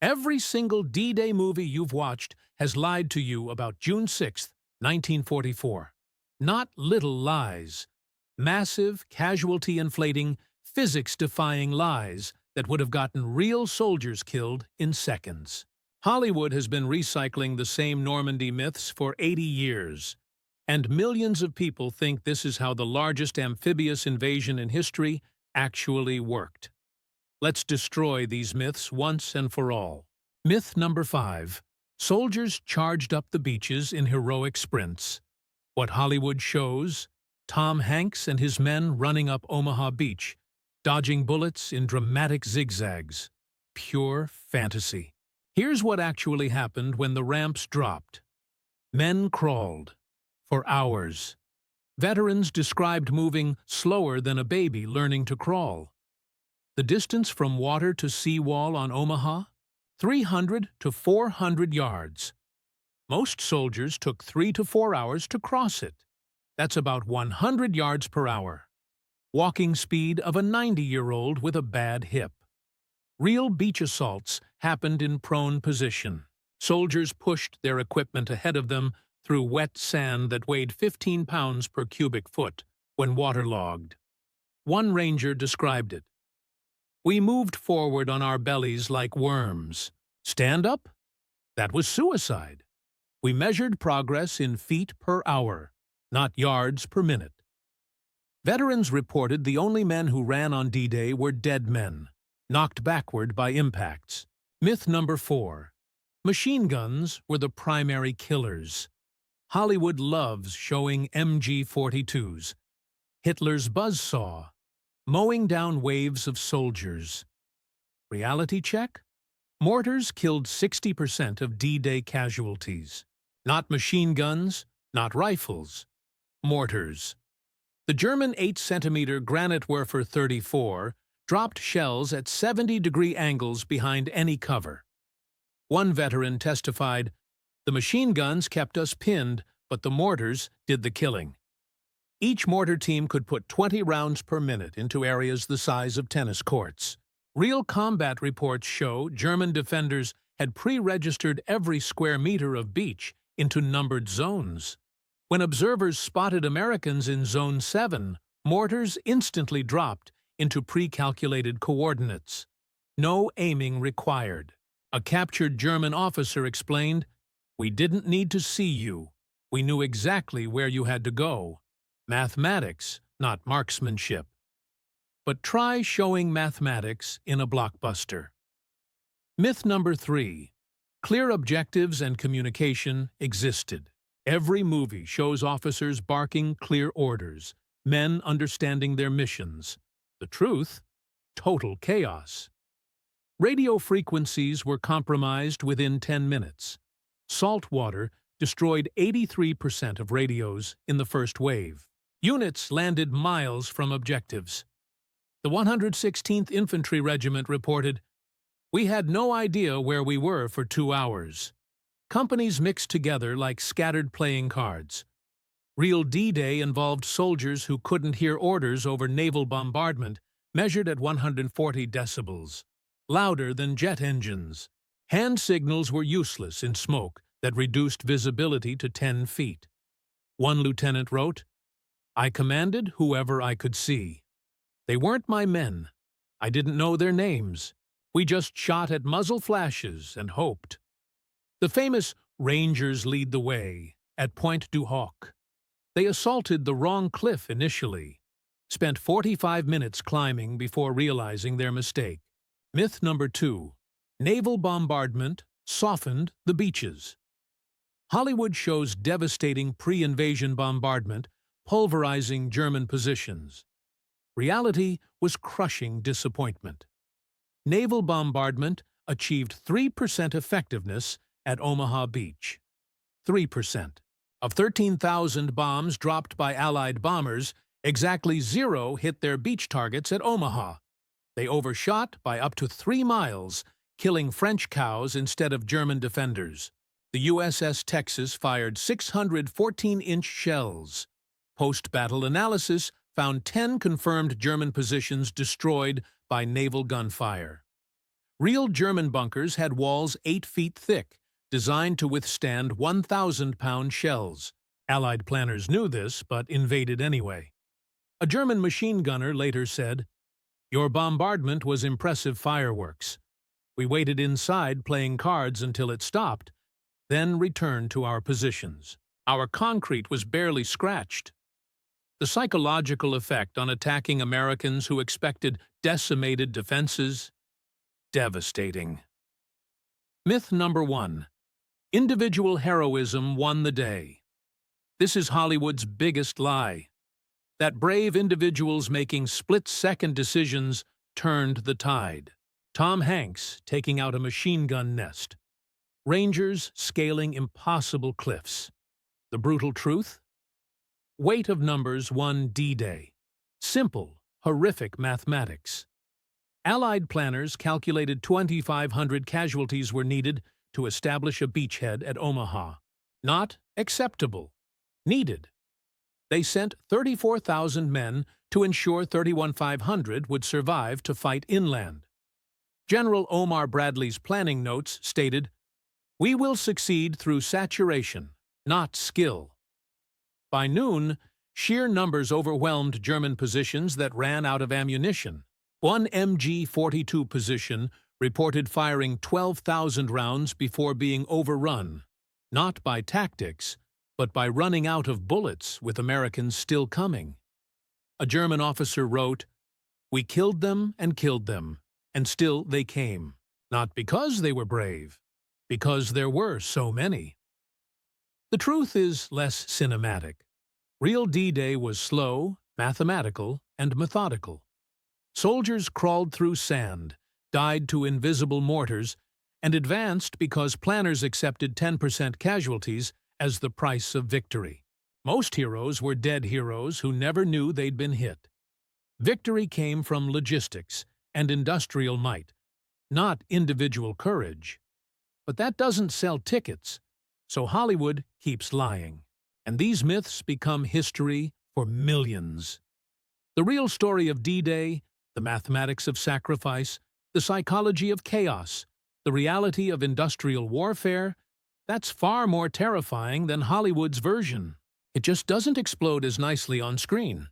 Every single D-Day movie you've watched has lied to you about June 6th, 1944. Not little lies. Massive, casualty-inflating, physics-defying lies that would have gotten real soldiers killed in seconds. Hollywood has been recycling the same Normandy myths for 80 years, and millions of people think this is how the largest amphibious invasion in history actually worked. Let's destroy these myths once and for all. Myth number 5. Soldiers charged up the beaches in heroic sprints. What Hollywood shows: Tom Hanks and his men running up Omaha Beach, dodging bullets in dramatic zigzags. Pure fantasy. Here's what actually happened when the ramps dropped. Men crawled for hours. Veterans described moving slower than a baby learning to crawl. The distance from water to seawall on Omaha? 300 to 400 yards. Most soldiers took 3 to 4 hours to cross it. That's about 100 yards per hour. Walking speed of a 90-year-old with a bad hip. Real beach assaults happened in prone position. Soldiers pushed their equipment ahead of them through wet sand that weighed 15 pounds per cubic foot when waterlogged. One ranger described it: "We moved forward on our bellies like worms. Stand up? That was suicide. We measured progress in feet per hour, not yards per minute." Veterans reported the only men who ran on D-Day were dead men, knocked backward by impacts. Myth number 4. Machine guns were the primary killers. Hollywood loves showing MG-42s, Hitler's buzzsaw, mowing down waves of soldiers. Reality check? Mortars killed 60% of D-Day casualties. Not machine guns, not rifles. Mortars. The German 8-centimeter Granatwerfer 34 dropped shells at 70-degree angles behind any cover. One veteran testified, "The machine guns kept us pinned, but the mortars did the killing." Each mortar team could put 20 rounds per minute into areas the size of tennis courts. Real combat reports show German defenders had pre-registered every square meter of beach into numbered zones. When observers spotted Americans in Zone 7, mortars instantly dropped into pre-calculated coordinates. No aiming required. A captured German officer explained, "We didn't need to see you. We knew exactly where you had to go. Mathematics, not marksmanship." But try showing mathematics in a blockbuster. Myth number 3. Clear objectives and communication existed. Every movie shows officers barking clear orders, men understanding their missions. The truth? Total chaos. Radio frequencies were compromised within 10 minutes. Salt water destroyed 83% of radios in the first wave. Units landed miles from objectives. The 116th Infantry Regiment reported, "We had no idea where we were for 2 hours." Companies mixed together like scattered playing cards. Real D-Day involved soldiers who couldn't hear orders over naval bombardment, measured at 140 decibels, louder than jet engines. Hand signals were useless in smoke that reduced visibility to 10 feet. One lieutenant wrote, "I commanded whoever I could see. They weren't my men. I didn't know their names. We just shot at muzzle flashes and hoped." The famous Rangers lead the way at Pointe du Hoc. They assaulted the wrong cliff initially, spent 45 minutes climbing before realizing their mistake. Myth number 2. Naval bombardment softened the beaches. Hollywood shows devastating pre-invasion bombardment, pulverizing German positions. Reality was crushing disappointment. Naval bombardment achieved 3% effectiveness at Omaha Beach. 3%. Of 13,000 bombs dropped by Allied bombers, exactly 0 hit their beach targets at Omaha. They overshot by up to 3 miles, killing French cows instead of German defenders. The USS Texas fired 600 14-inch shells. Post-battle analysis found 10 confirmed German positions destroyed by naval gunfire. Real German bunkers had walls 8 feet thick, designed to withstand 1,000-pound shells. Allied planners knew this, but invaded anyway. A German machine gunner later said, "Your bombardment was impressive fireworks. We waited inside playing cards until it stopped, then returned to our positions. Our concrete was barely scratched." The psychological effect on attacking Americans who expected decimated defenses? Devastating. Myth number 1. Individual heroism won the day. This is Hollywood's biggest lie. That brave individuals making split-second decisions turned the tide. Tom Hanks taking out a machine gun nest. Rangers scaling impossible cliffs. The brutal truth? Weight of numbers won D-Day. Simple, horrific mathematics. Allied planners calculated 2,500 casualties were needed to establish a beachhead at Omaha. Not acceptable. Needed. They sent 34,000 men to ensure 31,500 would survive to fight inland. General Omar Bradley's planning notes stated, "We will succeed through saturation, not skill." By noon, sheer numbers overwhelmed German positions that ran out of ammunition. One MG-42 position reported firing 12,000 rounds before being overrun, not by tactics, but by running out of bullets with Americans still coming. A German officer wrote, "We killed them, and still they came, not because they were brave, because there were so many." The truth is less cinematic. Real D-Day was slow, mathematical, and methodical. Soldiers crawled through sand, died to invisible mortars, and advanced because planners accepted 10% casualties as the price of victory. Most heroes were dead heroes who never knew they'd been hit. Victory came from logistics and industrial might, not individual courage. But that doesn't sell tickets, so Hollywood keeps lying. And these myths become history for millions. The real story of D-Day, the mathematics of sacrifice, the psychology of chaos, the reality of industrial warfare, that's far more terrifying than Hollywood's version. It just doesn't explode as nicely on screen.